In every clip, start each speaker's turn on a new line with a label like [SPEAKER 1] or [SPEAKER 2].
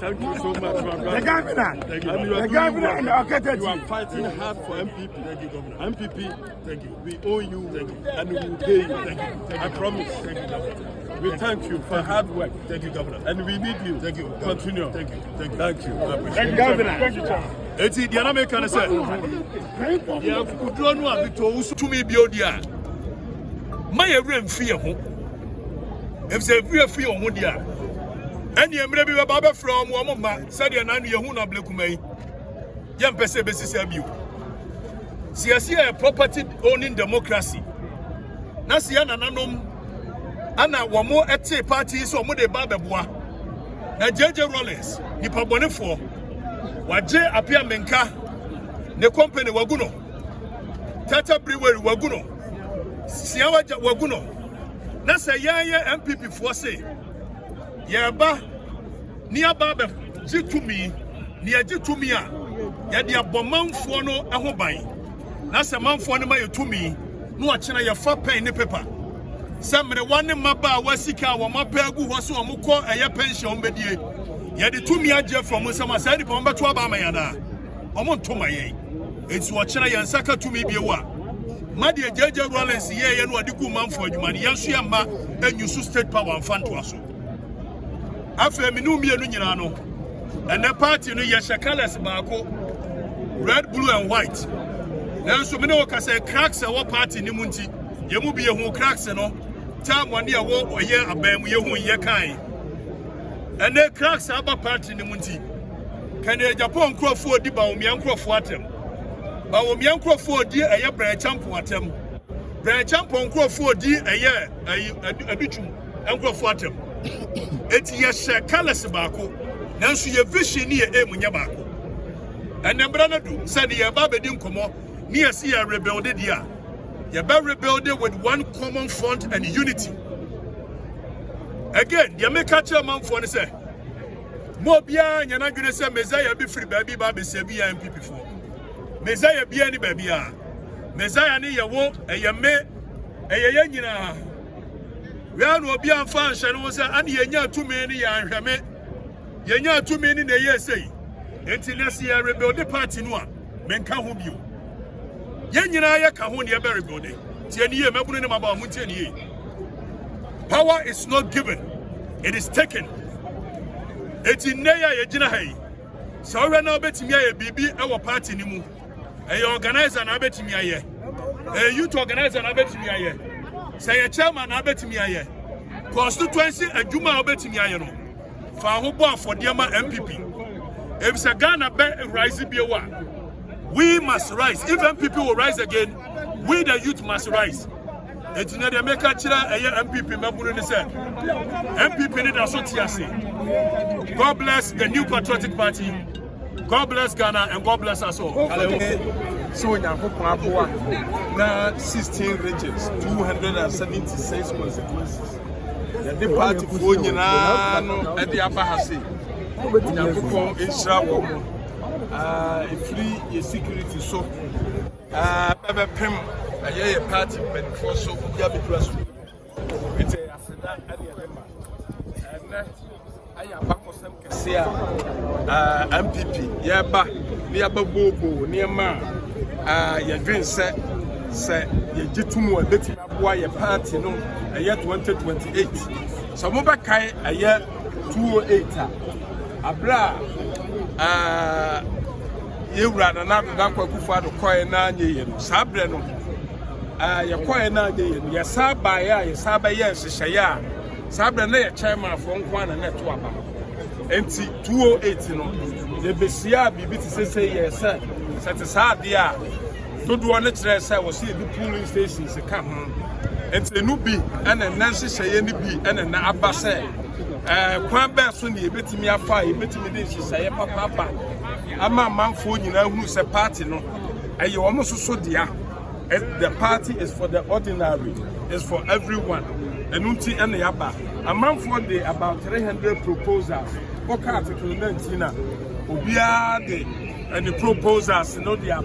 [SPEAKER 1] Thank you so much, my brother.
[SPEAKER 2] The governor.
[SPEAKER 1] Thank you.
[SPEAKER 2] The governor and the Okatakyie.
[SPEAKER 1] You are fighting hard for MPP.
[SPEAKER 2] Thank you, Governor.
[SPEAKER 1] MPP,
[SPEAKER 2] Thank you.
[SPEAKER 1] we owe you.
[SPEAKER 2] Thank you.
[SPEAKER 1] And we will pay you.
[SPEAKER 2] Thank you. Thank
[SPEAKER 1] I
[SPEAKER 2] you.
[SPEAKER 1] promise.
[SPEAKER 2] Thank you, Governor.
[SPEAKER 1] We thank you for hard work.
[SPEAKER 2] Thank you, Governor.
[SPEAKER 1] And we need you.
[SPEAKER 2] Thank you.
[SPEAKER 1] Continue.
[SPEAKER 2] Thank you. Thank you.
[SPEAKER 1] Thank you.
[SPEAKER 2] I appreciate
[SPEAKER 1] Thank
[SPEAKER 2] it.
[SPEAKER 1] you, Governor. Thank you, Chairman.
[SPEAKER 2] Eti Diana make can say. Ya kudro no abito usu tumi bi odia. Ma ye rem fie ho. If say fie ho dia. Eni emre bi baba from wo ma said ya nanu ye hu na blekumai. Ye mpese be sisi abiu. Siasi a property owning democracy. Na sia nananom ana womo ete party so mo de ba beboa. Na GHBRAIN nipa bonefo waje apia menka ne company waguno tata brewery waguno siawaja waguno na se yaye MPP fo se ye ba ni aba be jitumi ni agitumi a ye de abomanfo no eho ban na se manfo no ma yetumi no akena ye fa pen ne paper samre wane maba wasika wo mapa agu ho so omukọ eye pension bedie ye de tumi agye from some aside pon beto aba mayana omo ntoma ye enti wo kira ye nsaka tumi bie wa ma de GHBRAIN ye no ade ku manfo adwuma ne yenso ye ma anyusu state power mfanto aso afa minu mienu nyina no and the party no ye shakaless baako red blue and white nanso me no ka say cracks e wo party ni munti ye mu bi ye hu cracks no time one ye wo oye abam ye hu ye kan and the cracks about party ni munti can the Japan crowfo di ba omian crowfo atem ba omian crowfo di eye bran champion atem bran champion crowfo di eye aduchum crowfo atem eti ye she colors baako nanso ye vision ni ye emunya baako andembra na du said ye ba bedi nkomo ni ye see ye rebuild dia ye ba rebuild with one common front and unity. Again, you make a chairman for the say. Mobia, you're not going to say Messiah be free, baby, baby, say be MPP for. Messiah be any baby. Messiah need your work, and you may, and you yanina. We are no be on function, was and you too many, and you know too many in the year say. Until next year, rebuild the party no men can home you. Yanina, ya can home your berry body. 10 years, my brother, about 10 years. Power is not given, it is taken. It's in Naya Yajina. So right now, betting a BB, our party nimu. A organizer, and I bet me a youth organizer, and I bet me a say a chairman, I bet me a constituency, a Juma, I bet me a for who bought for Diama MPP. If it's a Ghana rise, we must rise. If MPP will rise again, we the youth must rise. It's not the make a MPP member in the set. MPP need a society. God bless the new patriotic party. God bless Ghana and God bless us all.
[SPEAKER 1] So we have now 16 regions, 276 constituencies. The party for Yinano and the Abahasi. Free security so. I hear a party before so we have because it's a and I am back for some MPP, Yaba, near Bobo, near Ma, your dream set, your Jitumu, a bit why a party no, a year 2028. So Mobakai, a year 208. Abra, you ran another Nakwa to Koya Nani, Sabreno. Your quiet now, your Sabaya, your Sabaya, Shaya, Sabra, chairman from one and net one. And 208, you know, the Bessia, BBT say, yes, sir. Such as hard, dear. Don't want to dress, I was see the polling stations to come home. And the Nubi and a Nancy Sayani B and an Abbase. Quamba soon, you bet me a fire, you bet me this, say, Papa. I'm a man for you know who's a party, no. And you almost so dear. The party is for the ordinary, it's for everyone. And Unti and the Abba. A month for the about 300 proposals. Okatakyie Afrifa, Obiade, and the proposals, you know, they are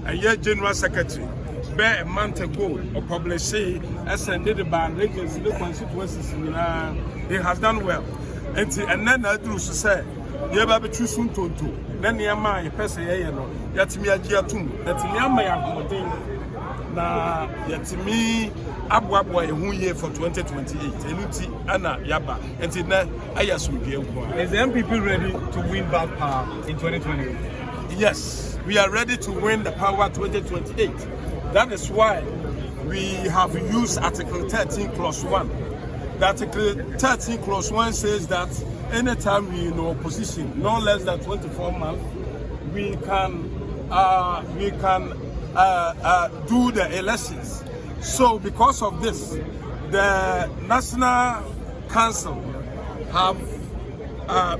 [SPEAKER 1] a year general secretary. Bear a month ago, or published as a by regions in the constituencies. He has done well. and then I do say, you have a true soon to do. Then you are a person, yet me a giatum, that me am my na yet me Abwabwa who year for 2028. Enuti Anna Yaba, and now I assume is
[SPEAKER 3] the NPP ready to win back power in 2028?
[SPEAKER 1] Yes, we are ready to win the power 2028. That is why we have used Article 13 Clause 1. The Article 13 Clause 1 says that anytime we in opposition, no less than 24 months, we can do the elections. So because of this, the National Council have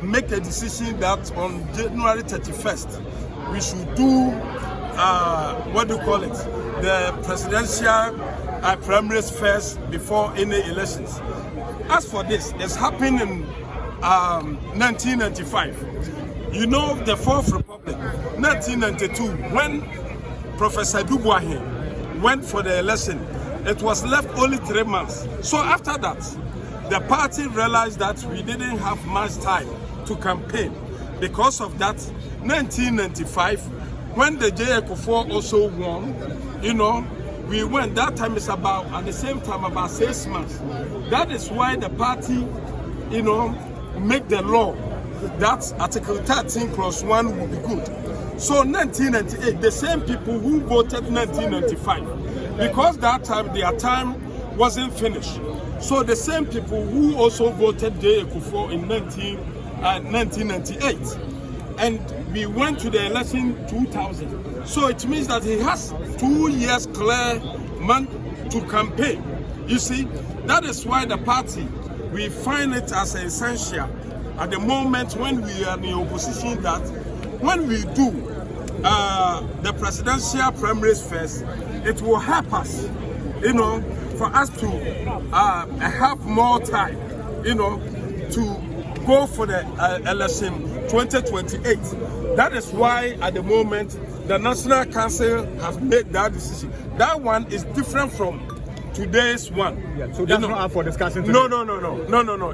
[SPEAKER 1] made a decision that on January 31st, we should do, what do you call it, the presidential primaries first before any elections. As for this, it's happened in 1995. You know, the Fourth Republic, 1992, when Professor Dubois went for the election, it was left only 3 months. So after that, the party realized that we didn't have much time to campaign. Because of that, 1995, when the GHBRAIN also won, you know, we went, that time is about, at the same time, about 6 months. That is why the party, you know, make the law that Article 13 Clause 1 will be good. So 1998, the same people who voted 1995, because that time, their time wasn't finished. So the same people who also voted GHBRAIN in 1998. And we went to the election 2000. So it means that he has 2 years clear month to campaign. You see, that is why the party, we find it as essential at the moment when we are in the opposition that when we do the presidential primaries first, it will help us, you know, for us to have more time, you know, to go for the election 2028. That is why at the moment the National Council has made that decision. That one is different from today's one.
[SPEAKER 3] Yeah, so that's not up for discussion today.
[SPEAKER 1] No.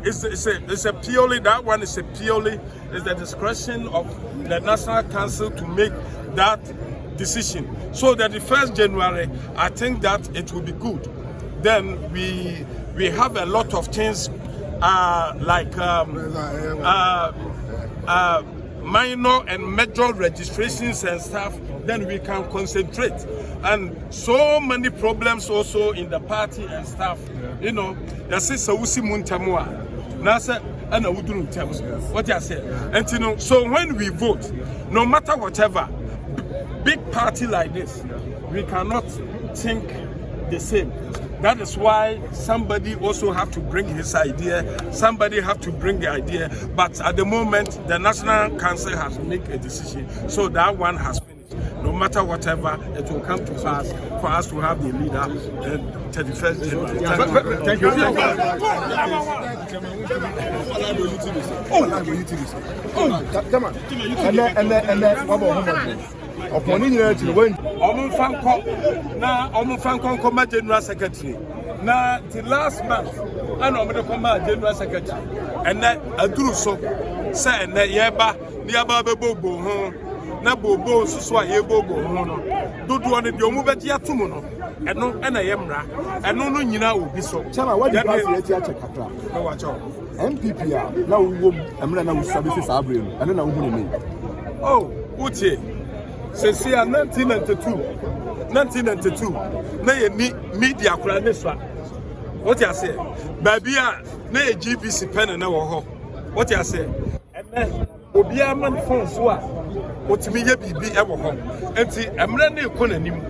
[SPEAKER 1] It's a purely, that one is a purely, is the discretion of the National Council to make that decision. So that the 1st January, I think that it will be good. Then we have a lot of things like minor and major registrations and stuff, then we can concentrate. And so many problems also in the party and stuff, you know, what I say. And you know, so when we vote, no matter whatever, big party like this, we cannot think the same. That is why somebody also have to bring his idea, somebody have to bring the idea, but at the moment, the National Council has made a decision, so that one has finished. No matter whatever, it will come to pass for us to have the leader 31st January.
[SPEAKER 3] Thank you.
[SPEAKER 1] General Secretary. Now, the last month, I know the General Secretary, and then I do so. Say, and then Yaba, Bobo, na Bobo, so I Bobo, do one of your movie Tumuno, and no, and I am ra, and no, you know, will be so.
[SPEAKER 4] Chama, what did you say?
[SPEAKER 1] Watch out.
[SPEAKER 4] NPP, now I'm running services, and then I'm going to.
[SPEAKER 1] Oh, Uche, since 1992, na media kura what you say? Baby, na GBC pen na wo ho. What you say? And obi aman phone so a otimi ye bibi e wo ho. Enti emre na ekonanim.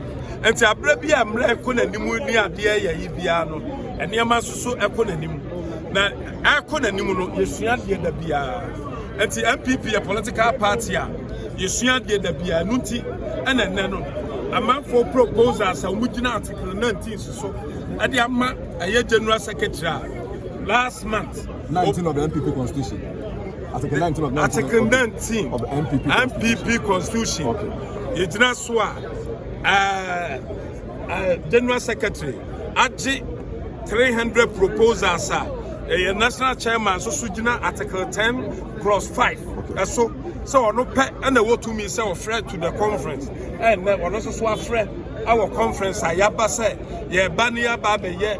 [SPEAKER 1] Enti abra bi emre ekonanim ni ade ye yi bia no. Eniama soso ekonanim. Na ekonanim no yesua de da bia. Enti NPP a political party a yesua de da bia nunti ene no. A man for proposals and we Article 19 so at the General Secretary last month
[SPEAKER 4] 19 of the NPP Constitution. Article 19 of the
[SPEAKER 1] NPP Constitution.
[SPEAKER 4] Okay.
[SPEAKER 1] It's not so General Secretary at 300 proposals a national chairman so sujina article 10 clause 5 so no pet and the wontumi say afraid to the conference and one also so afraid our conference ayaba say ye bania baba ye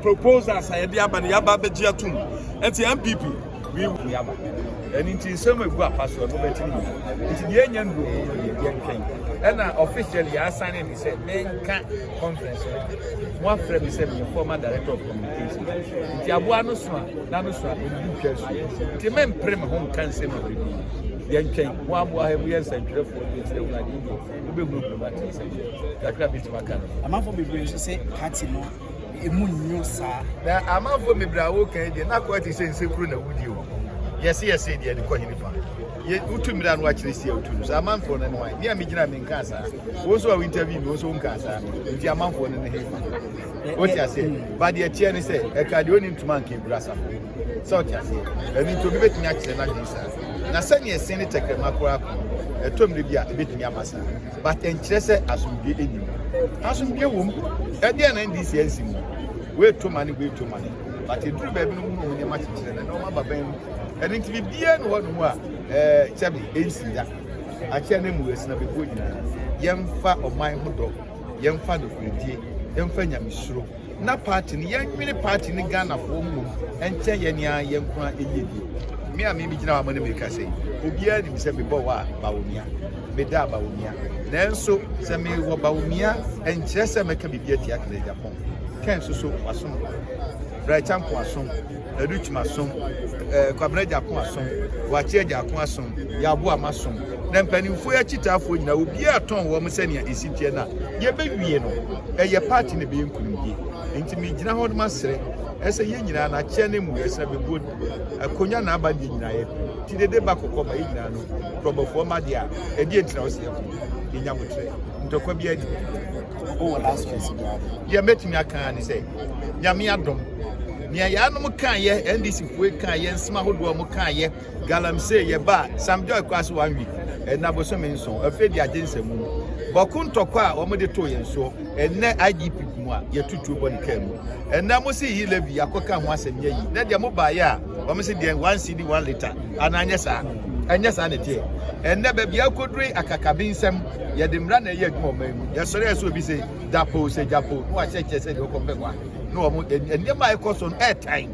[SPEAKER 1] proposals aydia bania baba giatum and the MPP we
[SPEAKER 5] yaba and it is some go pass no better it the enyan go and officially assigning he said men can conference one friend is a former director of communication the aboa no so na no so do twa the men prem home can say no the enyan one aboa have years and for the like we be group but say that grab it back am for be say party no emunyo sa na am for me bra wo kan dey na ko ti say nsekuru na wudi o yes dey the ko hinifa ye utumira no akire sia utum so amanfo no no ni amigina me nka sa wo so we interview me wo so nka sa nti amanfo no ne hefa what you say but the tie ni say e ka de oni ntuma nka brasa so what you say eni to bi betimi akire na din sa na sani e sen tekrema kora ko e to mre bia e betimi amasa but enkire say asumdie enim asumdie wom e de na ndi sia nsim we to mani but e duru ba bi no mu ne ma kire na no ma baban and it will be no one more chabi ensiya akia na mu esina be ko nyina yemfa oman hodo yemfa do kredie yemfa nyamisuro na party ni yenwene party ni Ghana fo mu enche ye nia yenkwa eyedi me a me bi gina wa mane me ka sei obia ni se be bo wa bawonia me da bawonia nanso se me wo bawonia enche se me ka bibia ti akle Japan ken so wasom Brighton Poisson, Educhmason, Quabreda Poisson, Wacheja Poisson, Yabua Mason. Then penny for a chita for now, be a ton woman senior is Sitiana. Ye baby, a party in the being Kuni. Intimate General Master, as a union, a chenim with a good, a Kunyana Badina, till the debacco come in, from a former dia, a dear house in Yamutre, into Quabiad. Oh, last year, you met me, I can say, Yamiadom. Nia ya no kan ye NDC fue kan ye nsema hodo mo kan ye galamse ye ba samjoy kwaso 1 week na bo so menso afedi agense mu boku ntokwa o mo de to ye nso enne IGP mu a ye tutu bo ne kan mu enna mo si yi levi akoka ho asem ye yi na de mo ba ye a o mo si de 1 cd 1 liter ananya sa anya sa ne tie enne ba bia koduri akakabi nsem ye de mra na ye adwuma mu ye sore so bi se dapo se japo no a cheche se de ko mbekwa no and my cost on airtime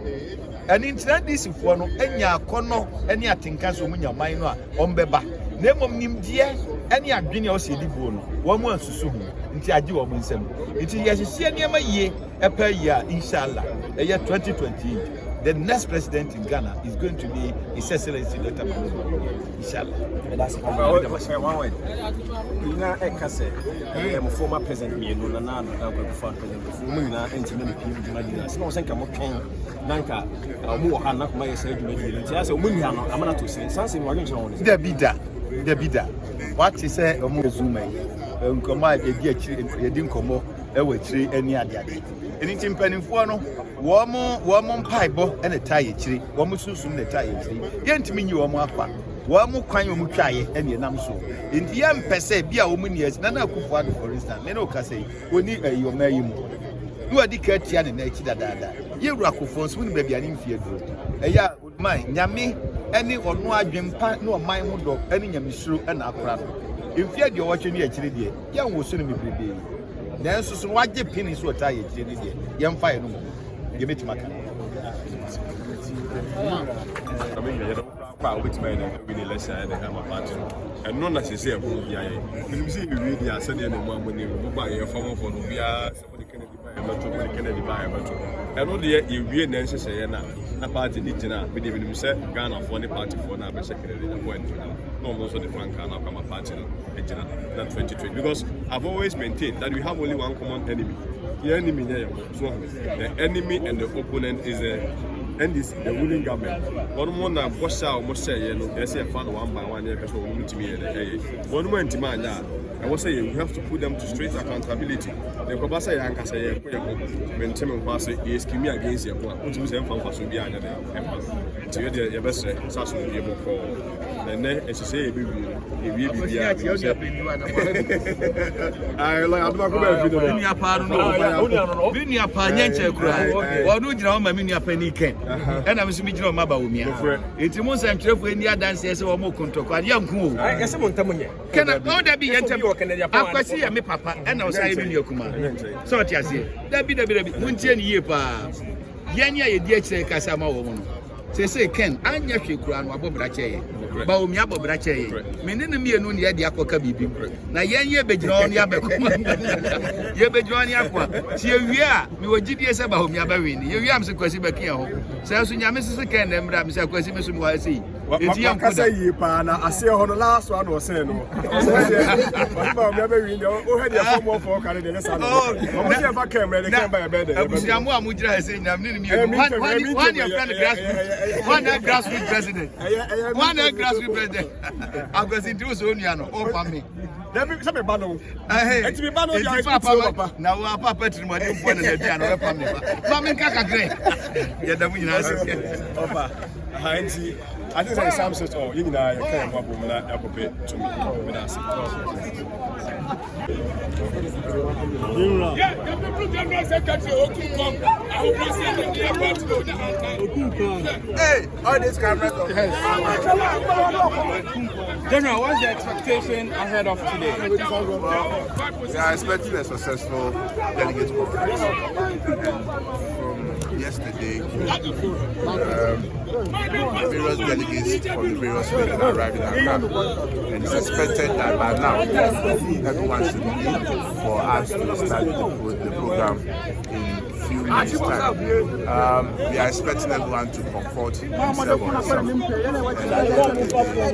[SPEAKER 5] and internet this for no enya akono eni atinka so munya man no a ombeba na emom nimdie eni adwene o se dibuo no wo mu ansusu hu nti age wo mu nsem nti yehye niam yie epa yia inshallah e year 2020 the next president in Ghana is going to be His Excellency Dr. Inshallah. That's one way. Ina ekase former president me no na former president mu na entime me pim djuma dina se no senka mo twen nanka mo ha na kuma yesa djuma dina ti ase mo nua no amana to se sanse mi wadwen chon the bida what is say mo zuma nkoma e di akiri e di nkomo e wa kiri ani ade enti mpanimfo no wo mo mpaibo ene taye kiri wo mo susum ne taye kiri yentimi nyi wo mo akwa wo mo kwan wo mo twaye ene nam so enti ya mpese bia wo mo nias na akufo ado for instance me no ka say oni ayo mayi mu no adi ka tia ne na echi dadaada ye wura akufo so ni bia ne mfie duro eya man nyame ene ono adwempa na oman ho do ene nyamesuro ena akora no mfie de wo twene akiri de ya wo so ne mebrebe nanso so wagye pini so taye kiri de ye mfa ye no ye betimaka
[SPEAKER 6] pa obetima na we dey lesson and na party and no na say e ko bia ye you see we dey asede na mu amone we gba ye fam for no bia somebody Kennedy buy metro somebody Kennedy buy metro and no dey e wie na nhese ye na party ni gina we dey be say Ghana for the party for na be secretary the point no also the franca na come party no gina na 2020 because I've always maintained that we have only one common enemy. The enemy here, so the enemy and the opponent is the ruling government. One more na boss almost say you know they say fan one by one year because we need to be one more demand I was saying we have to put them to straight accountability. The Kobasa Yanka say when Tim pass it is kimi against your point. What you say from Fasobia and the best Sasso be able for And then it's say we be
[SPEAKER 2] I
[SPEAKER 6] like I'm not going to
[SPEAKER 2] Mini aparo no. Mini apanya nche kura. Onu gina o ma mini apani ken. E na me so mi gina o ma ba wo mia. Enti mo nsam kyerefo eni adanse ese wo mo kontoko. Ade anku o.
[SPEAKER 1] Ese mo ntam nye.
[SPEAKER 2] Kana o da bi yentem. Akwasi ya me papa e na o sai mini akuma. So ti ase. Da bi. Muntie ni ye pa. Yanya ye di akire kasa ma wo mo no. Say Ken, anya hwekura no abobra cheye. Ba omi abobra cheye. Me ne mienu ne ye de akoka bibi. Na yenye begina on ya bekoma. Ye begina ni akwa. Ti ewie a me wogidie se ba omi abawe ni. Ye wie am se kwasi bakia ho. Say so nyame se Ken na mra me se kwasi me so mo ha sei. Enti yam
[SPEAKER 4] kasa yi pa na ase ho no last one was say no. Ba omi abawe ni o he de form of carry the next one. O mo se fa camera the camera be there.
[SPEAKER 2] Abusiamu amugira se nyame ne mienu. One your friend grassroots. One grassroots president. One grassroots president. I'm going to do so near no. Oh, for me.
[SPEAKER 4] Let me some bano.
[SPEAKER 2] It's me bano. Papa. Now, our papa to my new point of the piano. Mamma Kaka Gray. Yeah, the winner.
[SPEAKER 6] Papa, Heinz, I think it's some sort of you know, I can't have a woman that to me with us.
[SPEAKER 1] Yeah, the people general secretary Okun
[SPEAKER 4] Hey, all these cameras.
[SPEAKER 7] General, what's the expectation ahead of today?
[SPEAKER 8] We are expecting a successful delegate conference. And from yesterday, various delegates from the various states are arriving at camp. And it's expected that by now, everyone should be in for us to start the program in a few minutes' time. We are expecting everyone to comfort himself or herself. And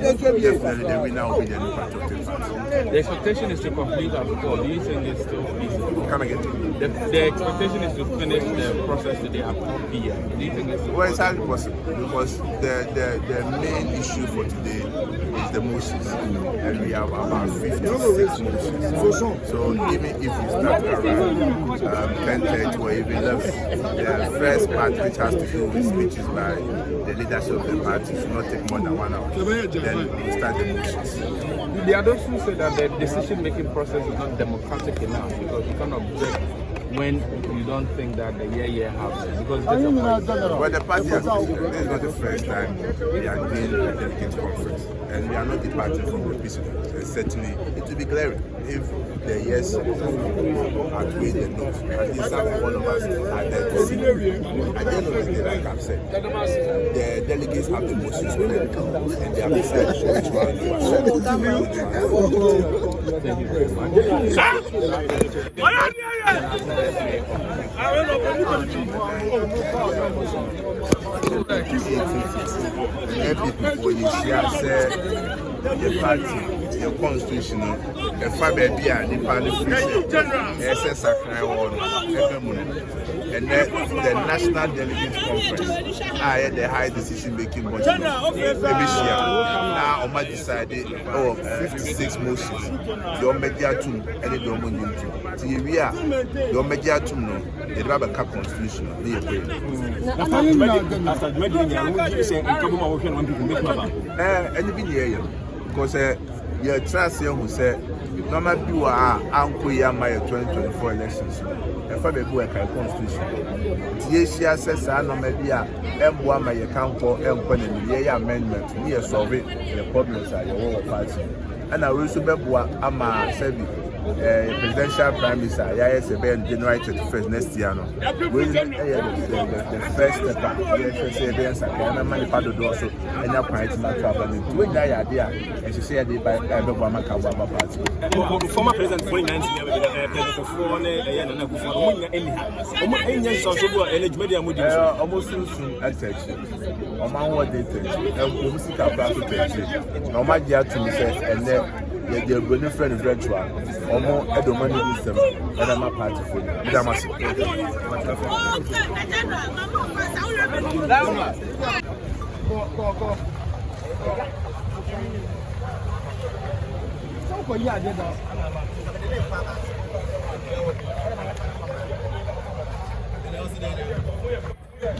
[SPEAKER 8] definitely the winner will be the new patriotic party.
[SPEAKER 7] The expectation is to complete at 4. Do you think it's still feasible?
[SPEAKER 8] Come again.
[SPEAKER 7] The expectation is to finish the process today at 4 p.m. Do you think it's
[SPEAKER 8] well, it's highly possible because the main issue for today is the motions, and we have about 56 motions. So even if we start around 10:30 or even 11, the first part, which has to do with speeches by the leadership of the party, should not take more than 1 hour. Then we start the motions.
[SPEAKER 7] The others who say that the decision-making process is not democratic enough because you can't object when you don't think that the year happens. Because
[SPEAKER 8] well, the party has been, this is not the first time we are doing a delegate conference, and we are not departing from the principle. And certainly, it will be glaring if the yes outweigh the no. And this time, all of us are there to see. At the end of the day, like I've said, the delegates have the motions with them, and they have decided which one to accept.
[SPEAKER 7] Thank you very much.
[SPEAKER 8] NPP when you see the party, your constitution, the fiber be the party SS and then the National Delegate Conference, I had the high decision making body. Now, Oma decided 56 motions. Your media too, and the domain to we are your media too. No, the rubber cap constitution.
[SPEAKER 4] After the meeting, I will say,
[SPEAKER 8] anything here because your trust who said, no matter who are Uncle Yama 2024 elections. If I go a constitution, THC says, I know maybe M1 my account for M1 amendment, near solve the problems at your party. And I will also be Ama Sebi. Presidential primaries are January 31st next year. The first step, and money part of also, and now quite not traveling. When they are there, and she said they buy Obama party.
[SPEAKER 3] Former President 2019, President of Foreign and
[SPEAKER 8] almost soon attention. Oman what they take, and music about to take. No matter to me, and then. They're going to friend virtual or more Edomani system, and I'm a party for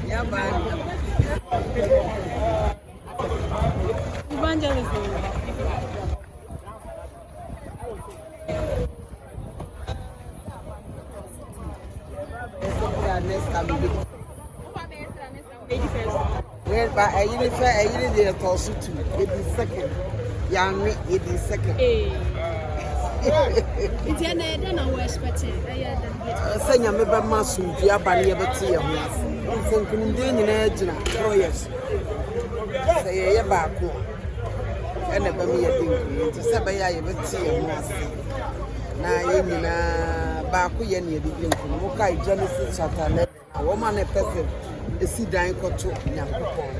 [SPEAKER 9] Yeah, evangelism.
[SPEAKER 10] Well, but I really did a toss to it is second. Young, it is second.
[SPEAKER 9] It's an end, I was expecting.
[SPEAKER 10] Send your member muscle, the Abani of a tea of us. Some condemned in Edna, 4 years. Say a back home. And never me a thing to Sabaya of a tea of us. Now, you Baku Yenny, the drink from Mokai Genesis Chata, a woman a person. Esi dan koto Nyankopon.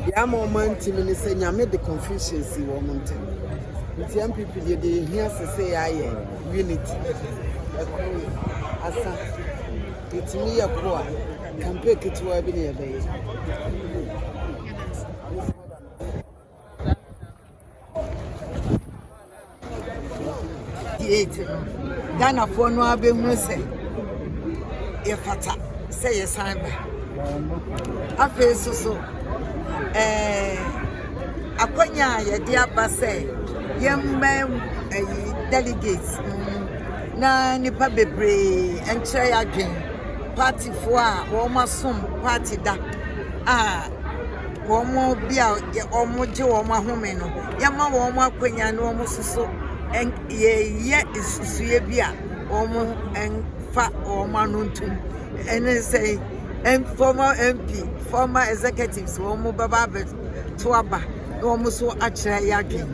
[SPEAKER 10] Ya moment me say nyame the confusion si wo montem. Nti MPP dey here say aye unity. Asa. Itimi yakwa campaign kitwa bi ne be. Ghana for no abemu say e fata say yesan afi so akonya ye dia ba say yemma delegates na nipa bebre enche adwen party fo a wo masom party da wo mo bia wo mo je wo ma home no yema wo mo akonya no wo soso ye isuye bia wo mo enfa wo ma no ntum ene say and former MP, former executives, Omo Baba Tuaba, Omo so actually again.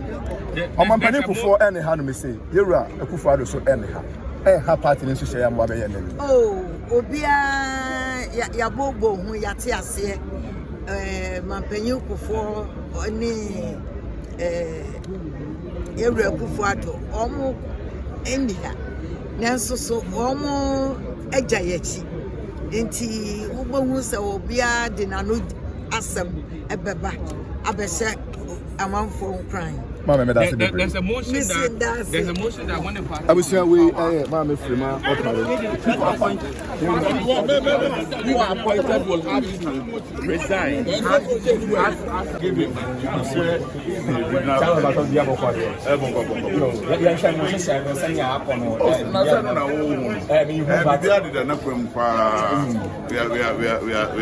[SPEAKER 4] Omampani Kufo anyhow me say, Yura, a Kufado so anyhow. Ha party in Shaya Mwabe.
[SPEAKER 10] Oh, Obia Yabobo, who Yatias, Mampani Kufo, any Yura Kufuato, Omo India, Nanso so Omo Ejayechi. Inti ubo se obia de nanu asem ebeba abese amanfo crime.
[SPEAKER 7] There's a motion that when the party
[SPEAKER 4] I will say we Mama Frima
[SPEAKER 7] you are appointed will have to resign. Give him.
[SPEAKER 11] We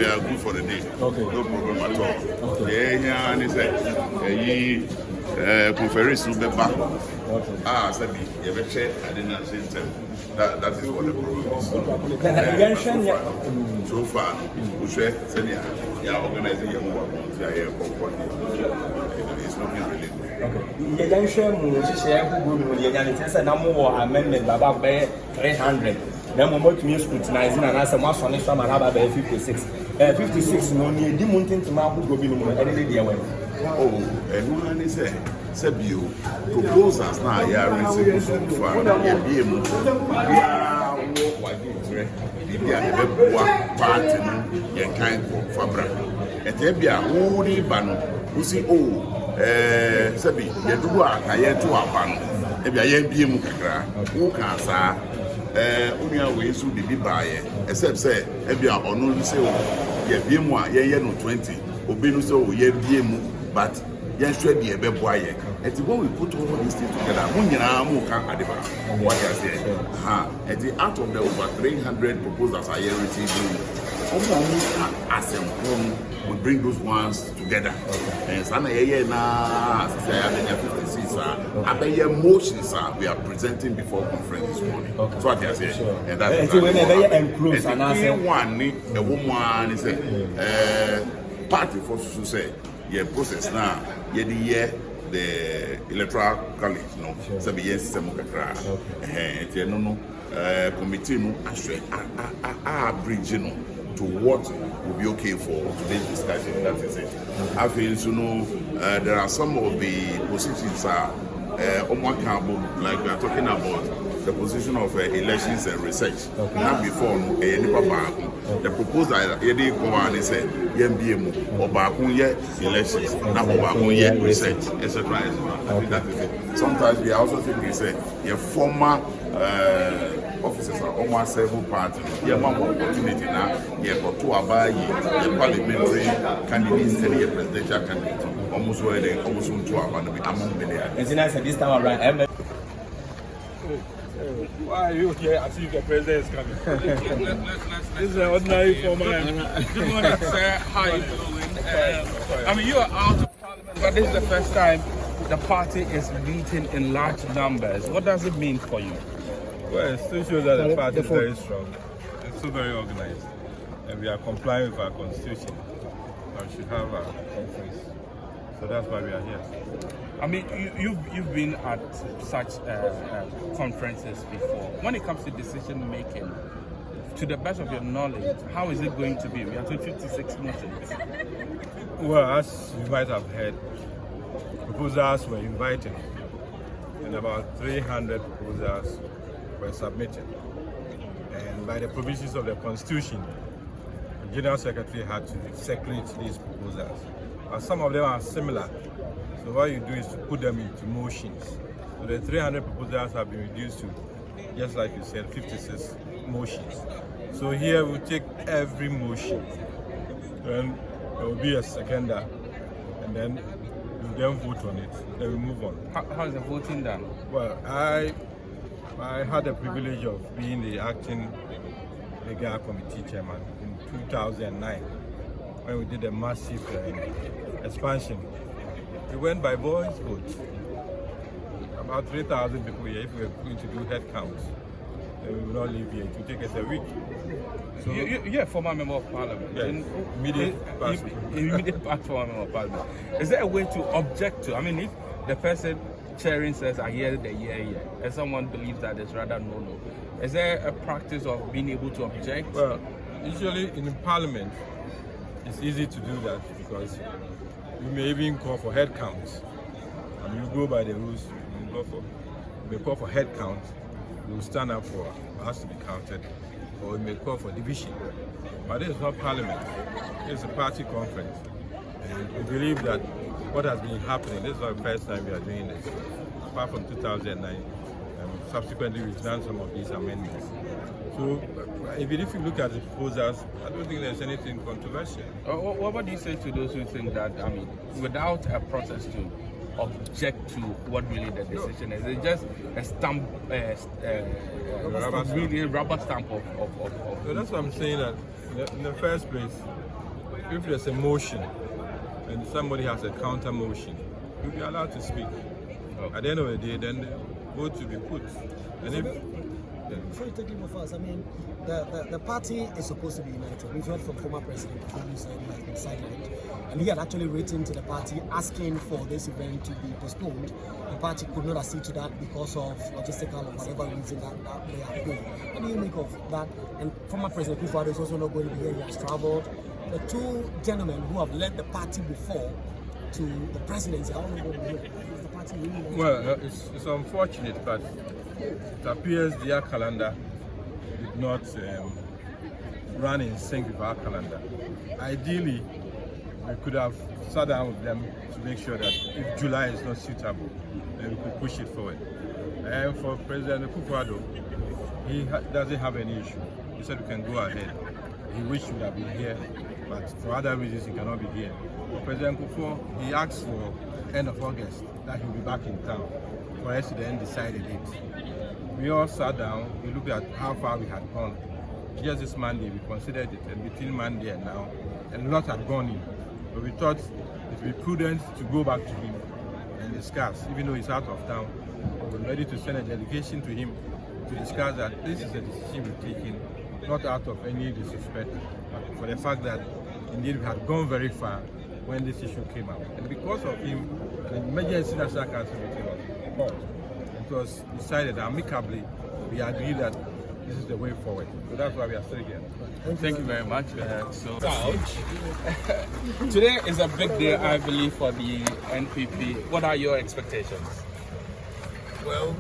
[SPEAKER 11] are good for the day. Okay. No problem at all. Yeah, and he said, conference will be back. Sabi, you have checked. I didn't say that is what the problem is. So far, we say, you are organizing your work. It's looking really good.
[SPEAKER 3] Okay. You share more. Share who go to the United Amendment about 300. Then we want to scrutinizing and answer more on this one about 56. 56 no need the mountain to map go be no any day away.
[SPEAKER 11] Oh, and one is Sebio proposals now you are receiving so far. Yeah, be mo. Yeah, what you be a party no ye kind of fabra. Et ebia who di bano who see Sebi ye do aka ye to apa no. Ebia ye be mu kakra. Who can sa unia we so bibi baye except say ebia onu say ye be mu a ye no 20 obenu say ye be mu but ye sure be ebeboa ye et when we put all these things together mu nyina mu kan adeba what you say at out of the over 300 proposals I hear receiving we bring those ones together and sana ye na say I 56 abeye motions we are presenting before conference this morning. So what you say and that is when close and answer one ni a woman say party for to say yeah process now the electoral college no so be yes system kakra no committee no bridge no to what will be okay for today's discussion. That is it. I feel there are some of the positions like we are talking about the position of elections and research. Not before the proposal go on is MBM or elections, not research, etc. I think that is it. Sometimes we also think it's a former officers are almost several parties. The amount of opportunity now, you got to abide the parliamentary candidates and the presidential candidates. Almost where they almost want to abide among millions.
[SPEAKER 3] And since this time around,
[SPEAKER 1] why are you here? I see the president is coming. This is an ordinary former. Good morning, sir. How are you doing? I mean, you are out of parliament, but this is the first time the party is meeting in large numbers. What does it mean for you?
[SPEAKER 6] Well, it still shows that the party is very strong. It's still very organized. And we are complying with our constitution. We should have a conference. So that's why we are here.
[SPEAKER 7] I mean, you've been at such conferences before. When it comes to decision making, to the best of your knowledge, how is it going to be? We are to 56 motions.
[SPEAKER 6] Well, as you might have heard, proposals were invited, and about 300 proposals were submitted. And by the provisions of the Constitution, the General Secretary had to circulate these proposals. But some of them are similar. So what you do is to put them into motions. So the 300 proposals have been reduced to, just like you said, 56 motions. So here we'll take every motion, then there will be a seconder, and then we'll vote on it. Then we move on.
[SPEAKER 7] How is the voting done?
[SPEAKER 6] Well, I had the privilege of being the acting legal committee chairman in 2009 when we did a massive expansion. We went by voice vote. About 3,000 people here. If we were going to do head counts, then we will not leave here. It will take us a week.
[SPEAKER 7] So you're a former member of parliament.
[SPEAKER 6] Yes, immediate
[SPEAKER 7] past former member of parliament. Is there a way to object to? I mean, if the person chairing says, I hear the yeah, and someone believes that it's rather no. Is there a practice of being able to object?
[SPEAKER 6] Well, usually in parliament, it's easy to do that because you may even call for head counts. And you go by the rules, you may call for head count, you will stand up for us to be counted, or you may call for division. But this is not parliament, it's a party conference. And we believe that what has been happening, this is not the first time we are doing this. Apart from 2009, subsequently we've done some of these amendments. So if you look at the proposals, I don't think there's anything controversial.
[SPEAKER 7] What do you say to those who think that, I mean, without a process to object to what really the decision is, it's just a stamp, rubber stamp of
[SPEAKER 6] So that's what I'm saying, that in the first place, if there's a motion and somebody has a counter motion, you'll be allowed to speak. At the end of the day, then the vote will be put. And if
[SPEAKER 12] before you take him off us, I mean, the party is supposed to be united. We've heard from former President who said he has been sidelined. And he had actually written to the party asking for this event to be postponed. The party could not accede to that because of logistical or whatever reason that they are doing. What do you make of that? And former President Akufo-Addo is also not going to be here. He has traveled. The two gentlemen who have led the party before to the presidency, how are they going to be here? Is the party really
[SPEAKER 6] well, it's unfortunate, but it appears their calendar did not run in sync with our calendar. Ideally, we could have sat down with them to make sure that if July is not suitable, then we could push it forward. And for President Akufo-Addo, he doesn't have any issue. He said we can go ahead. He wished he would have been here, but for other reasons he cannot be here. For President Akufo, he asked for end of August that he'll be back in town. For us to then decide a date. We all sat down, we looked at how far we had gone. Just this Monday, we considered it, and between Monday and now, a lot had gone in. But we thought it would be prudent to go back to him and discuss, even though he's out of town. We're ready to send a delegation to him to discuss that this is a decision we've taken, not out of any disrespect, but for the fact that indeed we had gone very far when this issue came up. And because of him, the emergency national council meeting was called. It was decided amicably, we agreed that this is the way forward. So that's why we are still here.
[SPEAKER 7] Thank you very much. Today is a big day, I believe, for the NPP. What are your expectations?
[SPEAKER 13] Well,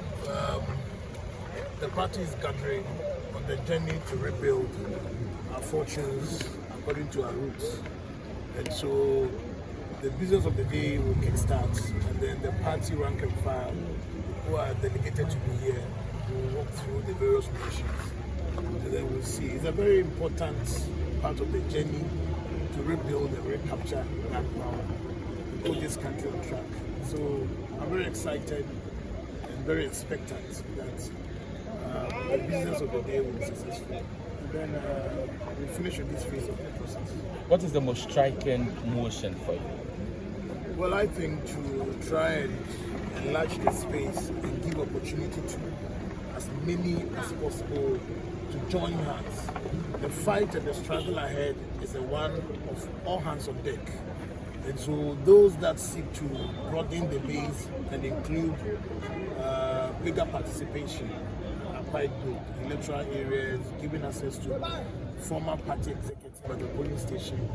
[SPEAKER 13] the party is gathering on the journey to rebuild our fortunes according to our roots. And so the business of the day will kickstart, and then the party rank and file who are delegated to be here We'll walk through the various nations, and then we'll see. It's a very important part of the journey to rebuild and recapture that power, to put this country on track. So I'm very excited and very expectant that the business of the day will be successful. And then we'll finish with this phase of the process.
[SPEAKER 7] What is the most striking motion for you?
[SPEAKER 13] Well, I think to try and enlarge the space and give opportunity to as many as possible to join hands. The fight and the struggle ahead is the one of all hands on deck. And so those that seek to broaden the base and include bigger participation are quite good. Electoral areas, giving access to former party executives at the polling station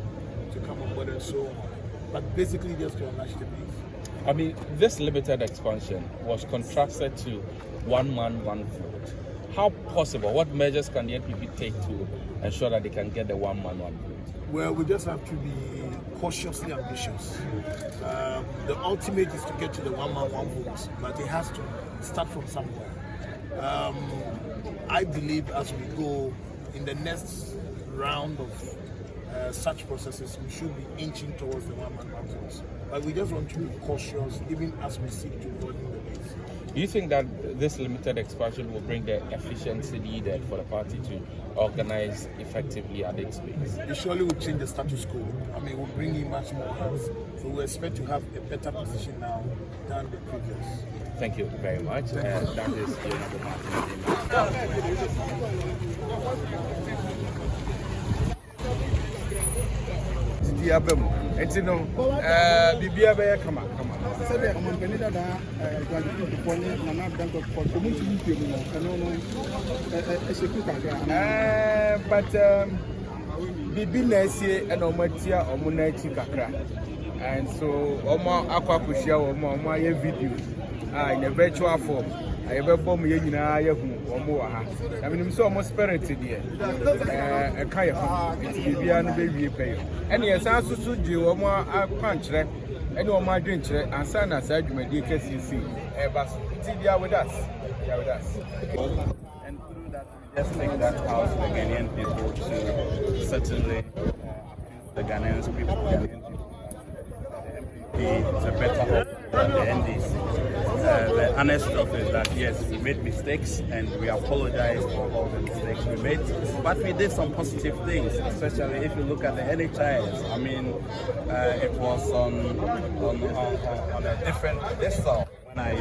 [SPEAKER 13] to come on board and so on. But basically just to enlarge the base.
[SPEAKER 7] I mean, this limited expansion was contrasted to one man, one vote. How possible? What measures can the NPP take to ensure that they can get the one man, one vote?
[SPEAKER 13] Well, we just have to be cautiously ambitious. The ultimate is to get to the one man, one vote, but it has to start from somewhere. I believe as we go in the next round of such processes, we should be inching towards the one man, one vote. But we just want to be cautious, even as we seek to broaden the base.
[SPEAKER 7] Do you think that this limited expansion will bring the efficiency needed for the party to organize effectively at its base?
[SPEAKER 13] It surely will change the status quo. I mean, it will bring in much more hands. So we expect to have a better position now than the previous.
[SPEAKER 7] Thank you very much. That is the
[SPEAKER 14] Bibia be come. Said the company that graduate for na bank of community no but bibi na esie na omatia omuna echi kakra and so omo akwakohia omo aye video in a virtual form I be bom ye nyina ye hu omo wa ha I mean so omo spirit there e kan ye ho bibia no be wie pay and ye san susu di omo akwankyere and omo adwenkyere ansa na sa adwumadi KCC e ba ti dia with us
[SPEAKER 15] and through that we just think that house the Ghanaian people to certainly the Ghanaian people the NPP is a better option than the NDC. The honest truth is that yes, we made mistakes and we apologize for all the mistakes we made, but we did some positive things, especially if you look at the NHIS. I mean, it was on a different pedestal when I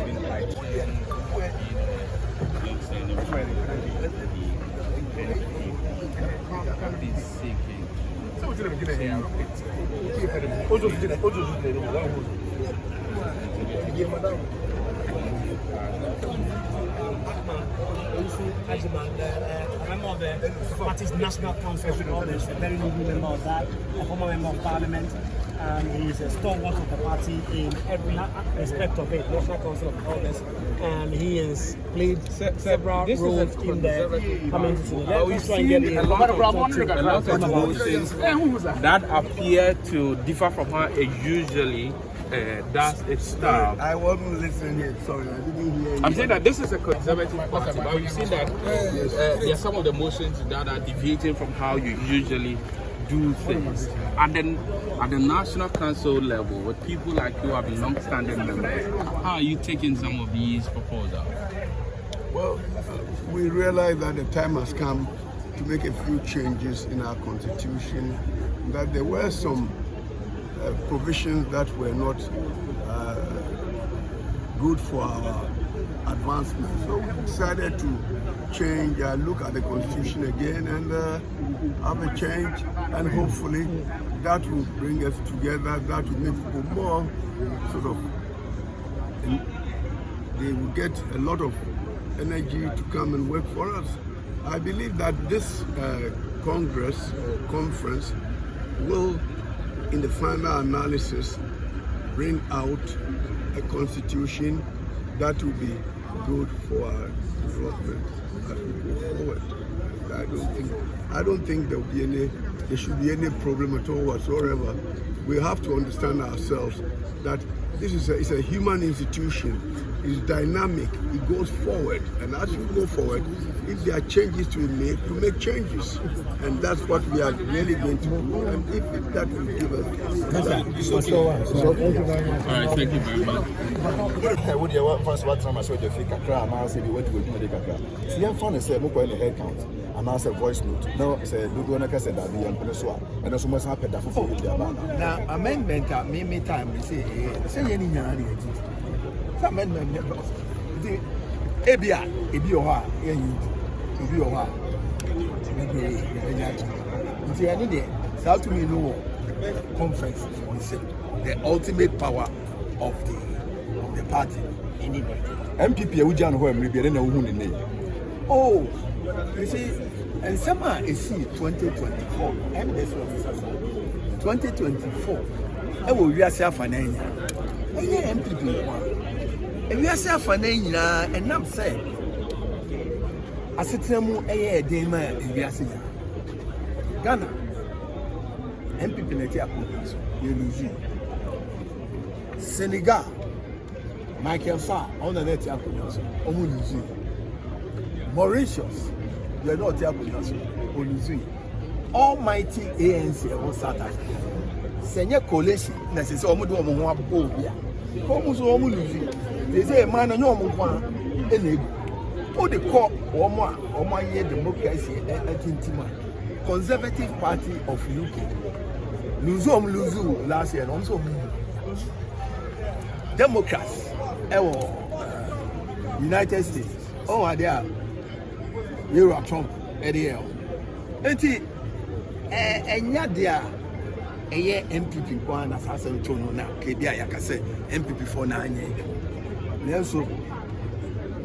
[SPEAKER 12] a member of the party's National Council of Elders, a very noble member of that, a former member of Parliament. He is a stalwart of the party in every aspect of it, National Council of Elders, and he has played several roles in the coming to
[SPEAKER 7] We've seen a lot of motions that appear to differ from how it usually does its style.
[SPEAKER 14] I wasn't listening yet, sorry, I didn't hear you.
[SPEAKER 7] I'm saying that this is a conservative party, but we've seen that there are some of the motions that are deviating from how you usually do things. And then at the National Council level, with people like you have been long-standing members, how are you taking some of these proposals?
[SPEAKER 14] Well, we realize that the time has come to make a few changes in our constitution, that there were some provisions that were not good for our advancement. So we decided to change, look at the constitution again and have a change, and hopefully that will bring us together, that will make people more sort of, they will get a lot of energy to come and work for us. I believe that this conference will, in the final analysis, bring out a constitution that will be good for our development as we go forward. I don't think there should be any problem at all whatsoever. We have to understand ourselves that this is a human institution.
[SPEAKER 13] is dynamic. It goes forward. And as you go forward, if there are changes to be made, you make changes. And that's what we are really going to do. And if that will give us...
[SPEAKER 7] It's okay. All right, thank you very much.
[SPEAKER 4] What do you want first? What time I saw the fake kakra? I'm asking you what you will do with the kakra. See, I'm fine. Say, I'm going to head count. I'm asking voice note. No, say, do you want to say that the young person and also must happen that for you. Now, amendment me time. Say any nyani. Amendment. The ebia oha ebi oha nti ani de saa to me no conference is the ultimate power of the party MPP awuja no ho amri bi na wo hu ne ne oh you see and sama esi 2024 and this was 2024 e wo wiase afa na nya MPP we are saying for Nina and I'm saying, I said to them, a day man, and we are saying Ghana, MPP Netia, you lose you. Senegal, Michael Farr, on the Netia, only lose you. Mauritius, you are not Tiapo, lose you. Almighty ANC of South Africa. Senior coalition, necessary almost one more. Almost almost lose. They say, man, I know one. Who they call Oma year democracy and Conservative Party of UK. Luzu last year, and also Democrats, United States. Oh, are there? Europe, Trump, Eddie. And yet there. A MPP one as I said, now, KBI, I can say MPP for 9 years. Also,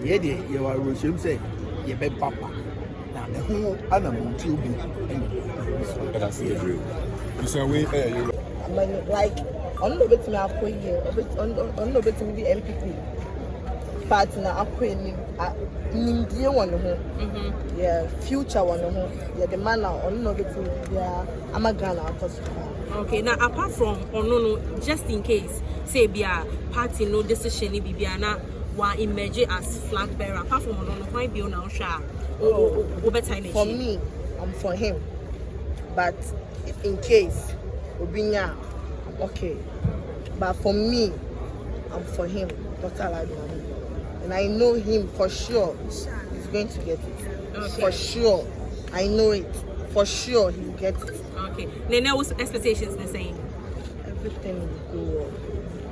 [SPEAKER 4] yet you are Russian say, you bet Papa. Now, the whole animal to be. That's the real. So, we
[SPEAKER 16] like, on the bit me up here, on the bit me the MPP. Partner up when India one yeah, future one yeah, the man on the bit yeah, I'm a Ghana.
[SPEAKER 17] Okay, now apart from no, just in case, say be a party no decision be na wa emerge as flag bearer. Apart from no, why be on our share? For
[SPEAKER 16] me, I'm for him. But if in case Obinya, okay. But for me, I'm for him. Dr. Aladwani. And I know him for sure. He's going to get it. Okay. For sure. I know it. For sure he'll get it.
[SPEAKER 17] Okay. Nene, what's expectations they're saying?
[SPEAKER 16] Everything will go well.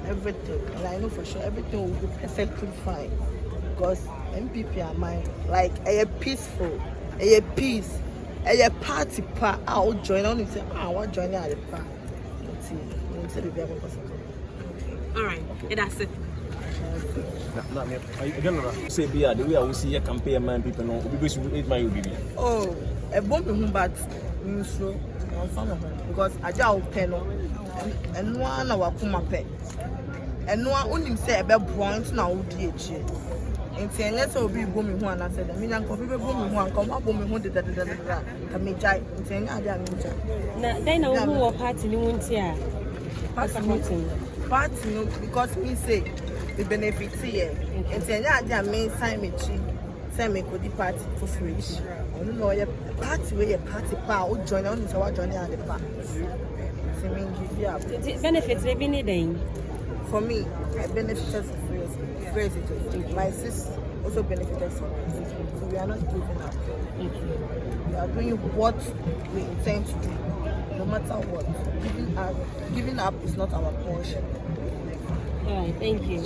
[SPEAKER 16] Everything. And I know for sure everything will go perfectly fine. Because MPP are mine. Like, a peaceful, a peace, a party part. I'll join on and say, I want to join at the party.
[SPEAKER 17] All right. Okay. That's it.
[SPEAKER 3] Say, the way I will see a campaign man, people know, because you eat my baby.
[SPEAKER 16] Oh, a bomb, but because I just penal and one our kuma pet and no one only say about points now. DH. And say, let's all be booming one. I said, I mean, I'm going to be booming one, come up booming one, the Majai, and saying, I don't know.
[SPEAKER 17] Then I will party in Winter.
[SPEAKER 16] Party, because me say the benefits here. And saying, I may sign me cheap. Send me to the party for free. I don't know, party where your party power join on is our joining at the party.
[SPEAKER 17] Benefits they be needing.
[SPEAKER 16] For me, I benefited from free. My sis also benefited from it. So we are not giving up. We are doing what we intend to do, no matter what. Giving up is not our portion.
[SPEAKER 17] All right, thank you.